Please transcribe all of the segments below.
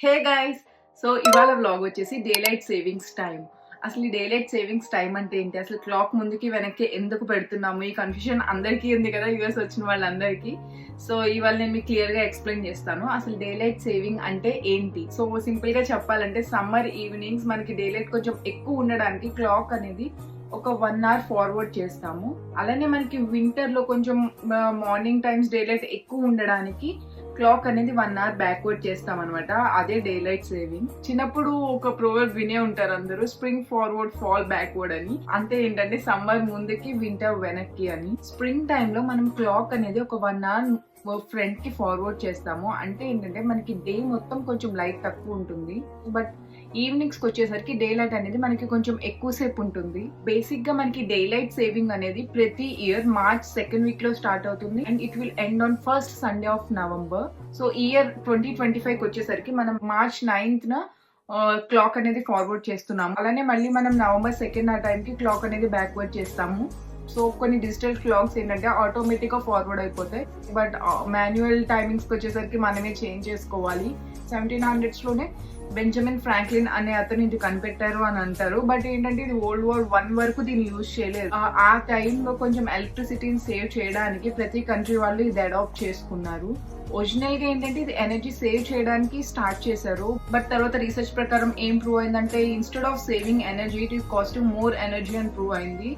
Hey guys, so ఇవాళ vlog వచ్చేసి daylight savings time. అసలు ఈ డేలైట్ సేవింగ్స్ టైం అంటే ఏంటి, అసలు క్లాక్ ముందుకి వెనక్కి ఎందుకు పెడుతున్నాము, ఈ కన్ఫ్యూజన్ అందరికీ ఉంది కదా యూఎస్ వచ్చిన వాళ్ళందరికీ. సో ఇవాళ నేను మీకు క్లియర్గా ఎక్స్ప్లెయిన్ చేస్తాను అసలు డేలైట్ సేవింగ్ అంటే ఏంటి. సో సింపుల్గా చెప్పాలంటే సమ్మర్ ఈవినింగ్స్ మనకి డేలైట్ కొంచెం ఎక్కువ ఉండడానికి క్లాక్ అనేది ఒక 1 hour ఫార్వర్డ్ చేస్తాము. అలానే మనకి వింటర్లో కొంచెం మార్నింగ్ టైమ్స్ డేలైట్ ఎక్కువ ఉండడానికి క్లాక్ అనేది 1 hour బ్యాక్వర్డ్ చేస్తాం అనమాట. అదే డేలైట్ సేవింగ్. చిన్నప్పుడు ఒక ప్రోవర్బ్ వినే ఉంటారు అందరూ, స్ప్రింగ్ ఫార్వర్డ్ ఫాల్ బ్యాక్వర్డ్ అని. అంతే ఏంటంటే సమ్మర్ ముందుకి వింటర్ వెనక్కి అని. స్ప్రింగ్ టైంలో మనం క్లాక్ అనేది ఒక 1 hour ఫ్రంట్ కి ఫార్వర్డ్ చేస్తాము. అంటే ఏంటంటే మనకి డే మొత్తం కొంచెం లైట్ తక్కువ ఉంటుంది, బట్ ఈవినింగ్స్కి వచ్చేసరికి డే లైట్ అనేది మనకి కొంచెం ఎక్కువసేపు ఉంటుంది. బేసిక్ గా మనకి డే లైట్ సేవింగ్ అనేది ప్రతి ఇయర్ మార్చ్ 2nd week లో స్టార్ట్ అవుతుంది and it will end on first Sunday off November. So year 2025 వచ్చేసరికి మనం మార్చ్ 9th క్లాక్ అనేది ఫార్వర్డ్ చేస్తున్నాము. అలానే మళ్ళీ మనం నవంబర్ 2nd ఆ టైంకి క్లాక్ అనేది బ్యాక్వర్డ్ చేస్తాము. సో కొన్ని డిజిటల్ క్లాక్స్ ఏంటంటే ఆటోమేటిక్ గా ఫార్వర్డ్ అయిపోతాయి, బట్ మాన్యువల్ టైమింగ్స్కి వచ్చేసరికి మనమే చేంజ్ చేసుకోవాలి. 1700s లోనే బెంజమిన్ ఫ్రాంక్లిన్ అనే అతను ఇది కనిపెట్టారు అని అంటారు, బట్ ఏంటంటే ఇది World War I వరకు దీన్ని యూజ్ చేయలేదు. ఆ టైంలో కొంచెం ఎలక్ట్రిసిటీని సేవ్ చేయడానికి ప్రతి కంట్రీ వాళ్ళు ఇది అడాప్ట్ చేసుకున్నారు. ఒరిజినల్ గా ఏంటంటే ఇది ఎనర్జీ సేవ్ చేయడానికి స్టార్ట్ చేశారు, బట్ తర్వాత రీసెర్చ్ ప్రకారం ఏం ప్రూవ్ అయిందంటే instead of saving energy it is costing more energy అని ప్రూవ్ అయింది.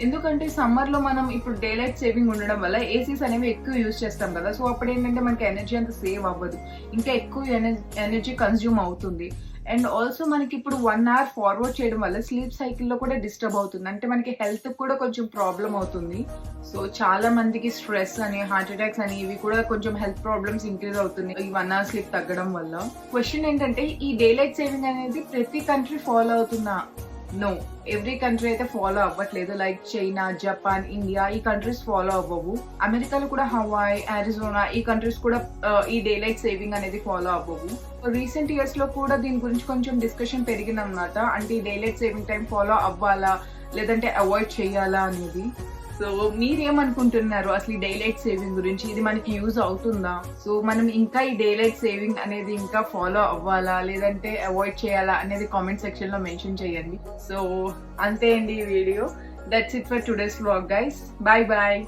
ఎందుకంటే సమ్మర్ లో మనం ఇప్పుడు డే లైట్ సేవింగ్ ఉండడం వల్ల ఏసీస్ అనేవి ఎక్కువ యూజ్ చేస్తాం కదా, సో అప్పుడు ఏంటంటే మనకి ఎనర్జీ అంత సేవ్ అవ్వదు, ఇంకా ఎక్కువ ఎనర్జీ కన్జ్యూమ్ అవుతుంది. అండ్ ఆల్సో మనకి ఇప్పుడు 1 hour ఫార్వర్డ్ చేయడం వల్ల స్లీప్ సైకిల్లో కూడా డిస్టర్బ్ అవుతుంది, అంటే మనకి హెల్త్ కూడా కొంచెం ప్రాబ్లం అవుతుంది. సో చాలా మందికి స్ట్రెస్ అని, హార్ట్ అటాక్స్ అని ఇవి కూడా కొంచెం హెల్త్ ప్రాబ్లమ్స్ ఇంక్రీజ్ అవుతుంది ఈ 1 hour స్లీప్ తగ్గడం వల్ల. క్వశ్చన్ ఏంటంటే ఈ డే లైట్ సేవింగ్ అనేది ప్రతి కంట్రీ ఫాలో అవుతుందా? నో, ఎవ్రీ కంట్రీ అయితే ఫాలో అవ్వట్లేదు. లైక్ చైనా, జపాన్, ఇండియా ఈ కంట్రీస్ ఫాలో అవ్వవు. అమెరికాలో కూడా హవాయ్, అరిజోనా ఈ కంట్రీస్ కూడా ఈ డే లైట్ సేవింగ్ అనేది ఫాలో అవ్వవు. రీసెంట్ ఇయర్స్ లో కూడా దీని గురించి కొంచెం డిస్కషన్ పెరిగిందన్నమాట, అంటే ఈ day light saving time follow అవ్వాలా లేదంటే అవాయిడ్ చేయాలా అనేది. సో మీరేమనుకుంటున్నారు అసలు ఈ డే లైట్ సేవింగ్ గురించి? ఇది మనకి యూజ్ అవుతుందా? సో మనం ఇంకా ఈ డే లైట్ సేవింగ్ అనేది ఇంకా ఫాలో అవ్వాలా లేదంటే అవాయిడ్ చేయాలా అనేది కామెంట్ సెక్షన్ లో మెన్షన్ చేయండి. సో అంతే అండి ఈ video. That's it for today's vlog guys. Bye bye.